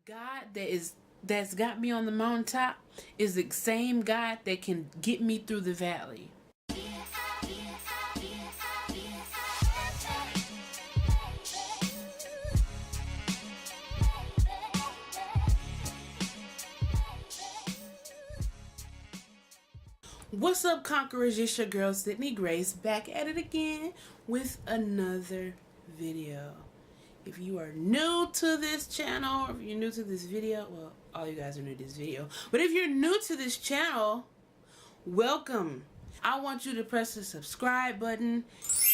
God that's got me on the mountaintop is the same God that can get me through the valley. What's up, Conquerors? It's your girl Sydnie Grace, back at it again with another video. If you are new to this channel, or if you're new to this video, well, all you guys are new to this video, but if you're new to this channel, welcome. I want you to press the subscribe button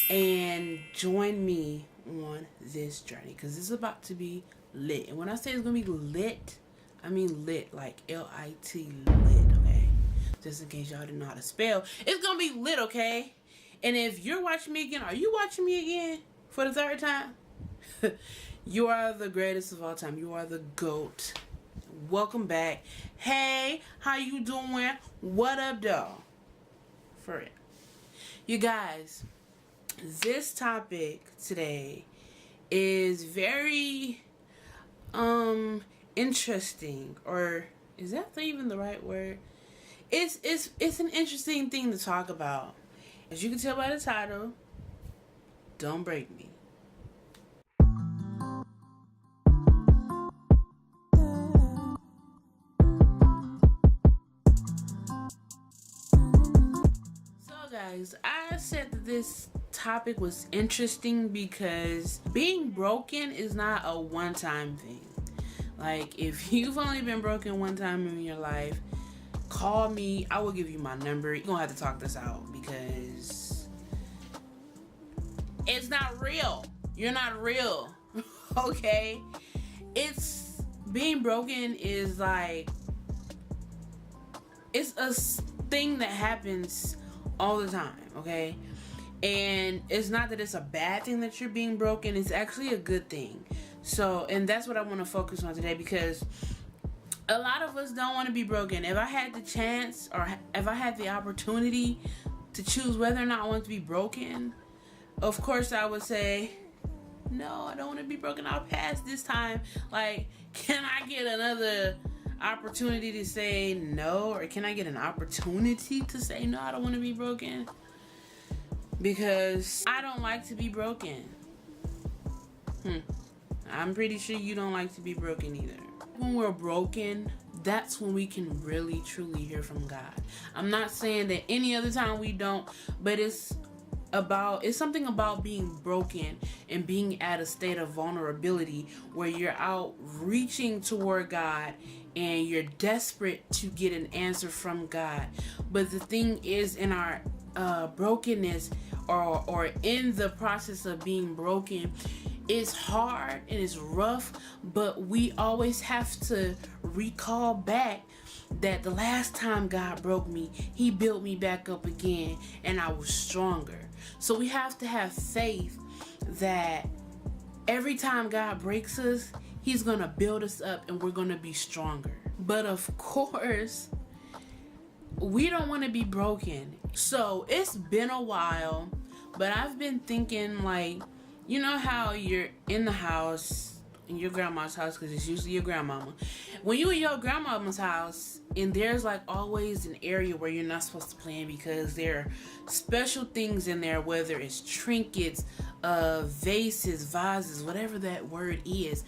and join me on this journey, because it's about to be lit. And when I say it's gonna be lit, I mean lit, like L-I-T, lit, okay? Just in case y'all didn't know how to spell, it's gonna be lit, okay? And if you're watching me again, are you watching me again for the third time? You are the greatest of all time. You are the GOAT. Welcome back. Hey, how you doing? What up, though? For it. You guys, this topic today is very interesting, or is that even the right word? It's an interesting thing to talk about. As you can tell by the title, Don't Break Me. Guys, I said that this topic was interesting because being broken is not a one-time thing. Like, if you've only been broken one time in your life, call me. I will give you my number. You're gonna have to talk this out because it's not real. You're not real. Okay? It's being broken is like, it's a thing that happens all the time, okay? And it's not that it's a bad thing that you're being broken, it's actually a good thing. So, and that's what I want to focus on today, because a lot of us don't want to be broken. If I had the chance, or if I had the opportunity to choose whether or not I want to be broken, of course I would say, no, I don't want to be broken. I'll pass this time. Like, can I get another opportunity to say no, or can I get an opportunity to say no, I don't want to be broken? Because I don't like to be broken. I'm pretty sure you don't like to be broken either. When we're broken, that's when we can really truly hear from God. I'm not saying that any other time we don't, but it's something about being broken and being at a state of vulnerability where you're out reaching toward God and you're desperate to get an answer from God. But the thing is, in our brokenness, or in the process of being broken, it's hard and it's rough, but we always have to recall back that the last time God broke me, He built me back up again and I was stronger. So we have to have faith that every time God breaks us, He's gonna build us up and we're gonna be stronger. But of course, we don't want to be broken. So it's been a while, but I've been thinking, like, you know how you're in the house, in your grandma's house, because it's usually your grandmama. When you in your grandmama's house, and there's like always an area where you're not supposed to play in, because there are special things in there, whether it's trinkets, vases, vases, whatever that word is,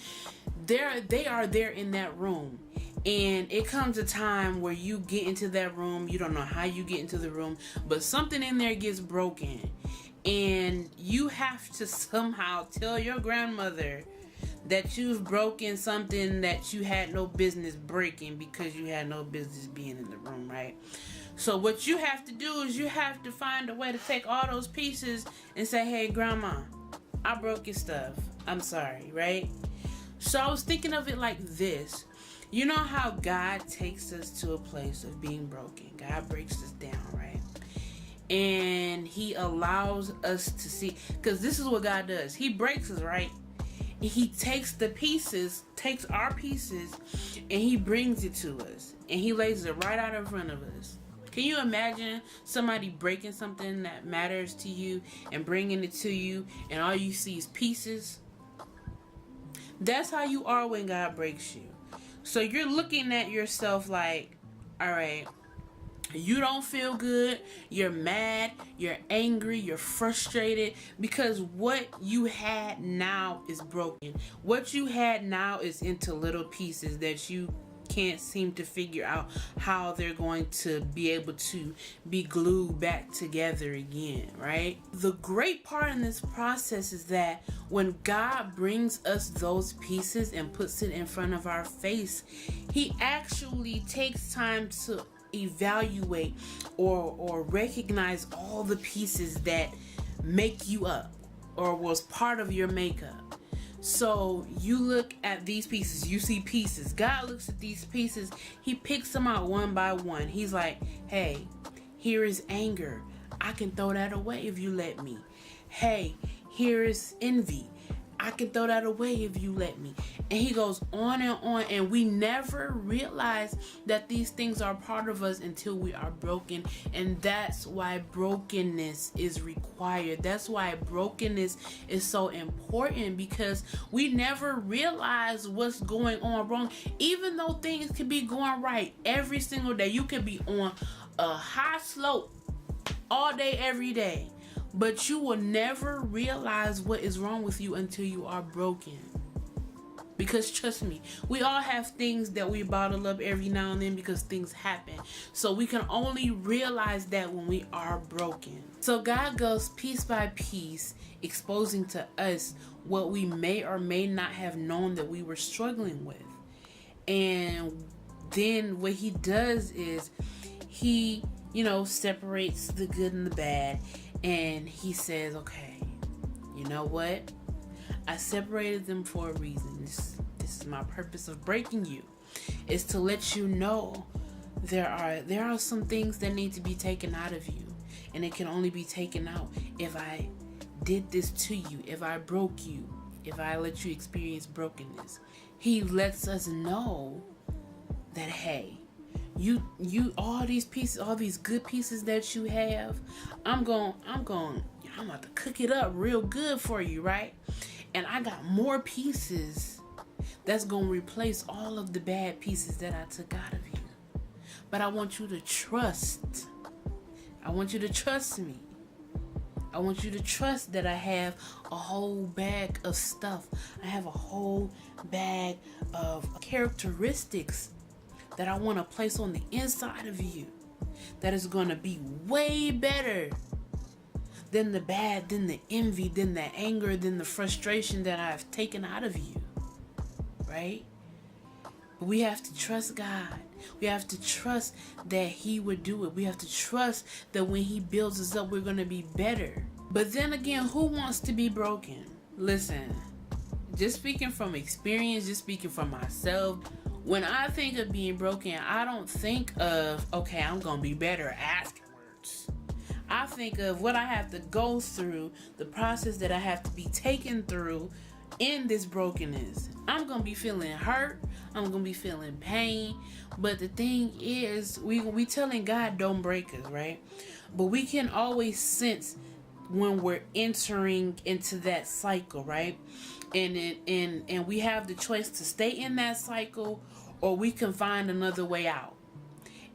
they are there in that room. And it comes a time where you get into that room, you don't know how you get into the room, but something in there gets broken. And you have to somehow tell your grandmother that you've broken something that you had no business breaking, because you had no business being in the room, right? So what you have to do is you have to find a way to take all those pieces and say, hey, Grandma, I broke your stuff. I'm sorry, right? So I was thinking of it like this. You know how God takes us to a place of being broken. God breaks us down, right? And He allows us to see, because this is what God does. He breaks us, right? And He takes the pieces, takes our pieces, and He brings it to us. And He lays it right out in front of us. Can you imagine somebody breaking something that matters to you and bringing it to you, and all you see is pieces? That's how you are when God breaks you. So you're looking at yourself like, all right, you don't feel good, you're mad, you're angry, you're frustrated because what you had now is broken. What you had now is into little pieces that you can't seem to figure out how they're going to be able to be glued back together again, right? The great part in this process is that when God brings us those pieces and puts it in front of our face, He actually takes time to evaluate or recognize all the pieces that make you up or was part of your makeup. So you look at these pieces, you see pieces. God looks at these pieces, He picks them out one by one. He's like, hey, here is anger. I can throw that away if you let me. Hey, here is envy. I can throw that away if you let me. And He goes on, and we never realize that these things are part of us until we are broken. And that's why brokenness is required. That's why brokenness is so important, because we never realize what's going on wrong. Even though things can be going right every single day, you can be on a high slope all day, every day. But you will never realize what is wrong with you until you are broken. Because trust me, we all have things that we bottle up every now and then because things happen. So we can only realize that when we are broken. So God goes piece by piece, exposing to us what we may or may not have known that we were struggling with. And then what He does is He, separates the good and the bad. And He says, okay, you know what? I separated them for a reason. This is my purpose of breaking you. Is to let you know there are some things that need to be taken out of you. And it can only be taken out if I did this to you, if I broke you, if I let you experience brokenness. He lets us know that, hey, you all these pieces, all these good pieces that you have, I'm about to cook it up real good for you, right? And I got more pieces that's going to replace all of the bad pieces that I took out of you. But I want you to trust. I want you to trust me. I want you to trust that I have a whole bag of stuff. I have a whole bag of characteristics that I want to place on the inside of you that is going to be way better than the bad, than the envy, than the anger, than the frustration that I've taken out of you, right? But we have to trust God. We have to trust that He would do it. We have to trust that when He builds us up, we're going to be better. But then again, who wants to be broken? Listen, just speaking from experience, just speaking for myself, when I think of being broken, I don't think of, okay, I'm going to be better afterwards. I think of what I have to go through, the process that I have to be taken through in this brokenness. I'm going to be feeling hurt. I'm going to be feeling pain. But the thing is, we telling God don't break us, right? But we can always sense when we're entering into that cycle, right? And we have the choice to stay in that cycle, or we can find another way out.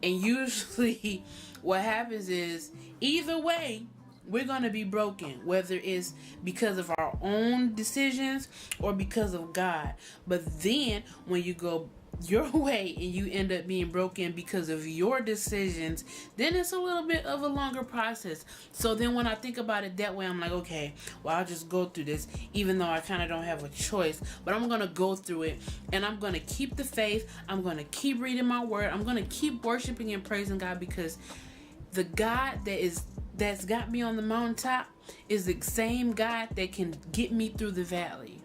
And usually what happens is, either way, we're going to be broken, whether it's because of our own decisions or because of God. But then when you go your way and you end up being broken because of your decisions, then it's a little bit of a longer process. So then when I think about it that way, I'm like, okay, well, I'll just go through this, even though I kind of don't have a choice. But I'm going to go through it, and I'm going to keep the faith. I'm going to keep reading my word. I'm going to keep worshiping and praising God, because the God that's got me on the mountaintop is the same God that can get me through the valley.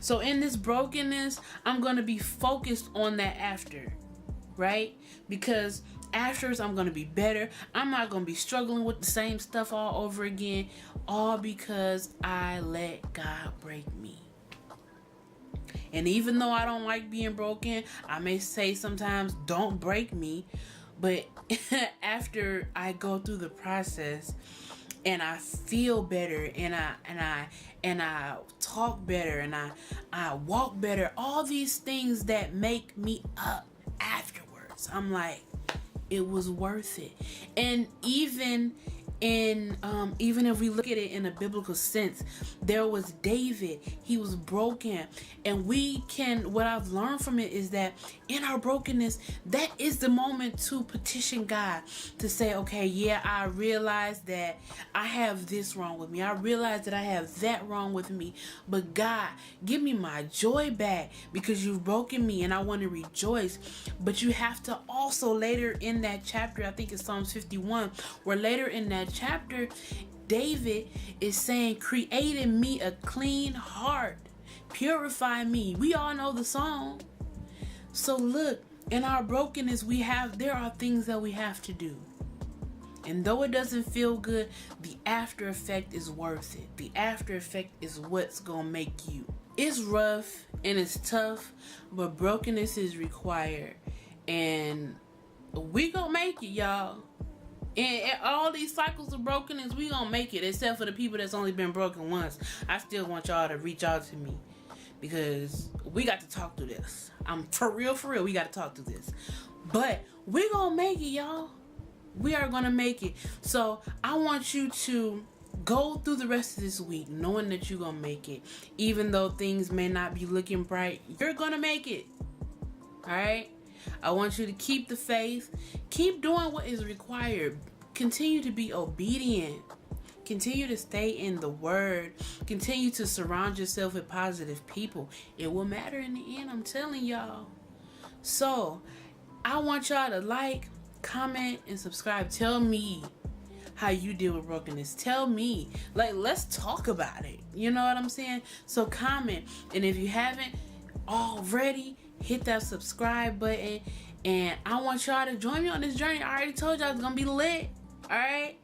So in this brokenness, I'm going to be focused on that after, right? Because afterwards, I'm going to be better. I'm not going to be struggling with the same stuff all over again, all because I let God break me. And even though I don't like being broken, I may say sometimes, don't break me. But after I go through the process, and I feel better, and I talk better, and I walk better. All these things that make me up afterwards. I'm like, it was worth it. And even if we look at it in a biblical sense, there was David. He was broken, and what I've learned from it is that in our brokenness, that is the moment to petition God, to say, okay, yeah, I realize that I have this wrong with me. I realize that I have that wrong with me. But God, give me my joy back, because you've broken me and I want to rejoice. But you have to also, later in that chapter, I think it's Psalms 51, where later in that chapter, David is saying, create in me a clean heart, purify me. We all know the song. So look, in our brokenness, there are things that we have to do. And though it doesn't feel good, the after effect is worth it. The after effect is what's gonna make you. It's rough and it's tough, but brokenness is required. And we gonna make it, y'all. And all these cycles of brokenness, we gonna make it, except for the people that's only been broken once. I still want y'all to reach out to me, because we got to talk through this. I'm for real, we got to talk through this. But we gonna make it, y'all. We are gonna make it. So I want you to go through the rest of this week knowing that you're gonna make it. Even though things may not be looking bright, you're gonna make it. Alright? I want you to keep the faith. Keep doing what is required. Continue to be obedient. Continue to stay in the word. Continue to surround yourself with positive people. It will matter in the end, I'm telling y'all. So, I want y'all to like, comment, and subscribe. Tell me how you deal with brokenness. Tell me. Like, let's talk about it. You know what I'm saying? So comment. And if you haven't already, hit that subscribe button. And I want y'all to join me on this journey. I already told y'all it's gonna be lit. Alright?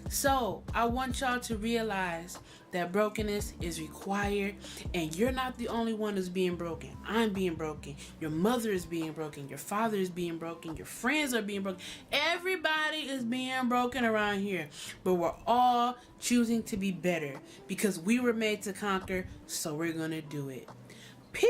So I want y'all to realize that brokenness is required, and you're not the only one who's being broken. I'm being broken. Your mother is being broken. Your father is being broken. Your friends are being broken. Everybody is being broken around here. But we're all choosing to be better, because we were made to conquer, so we're gonna do it. Peace.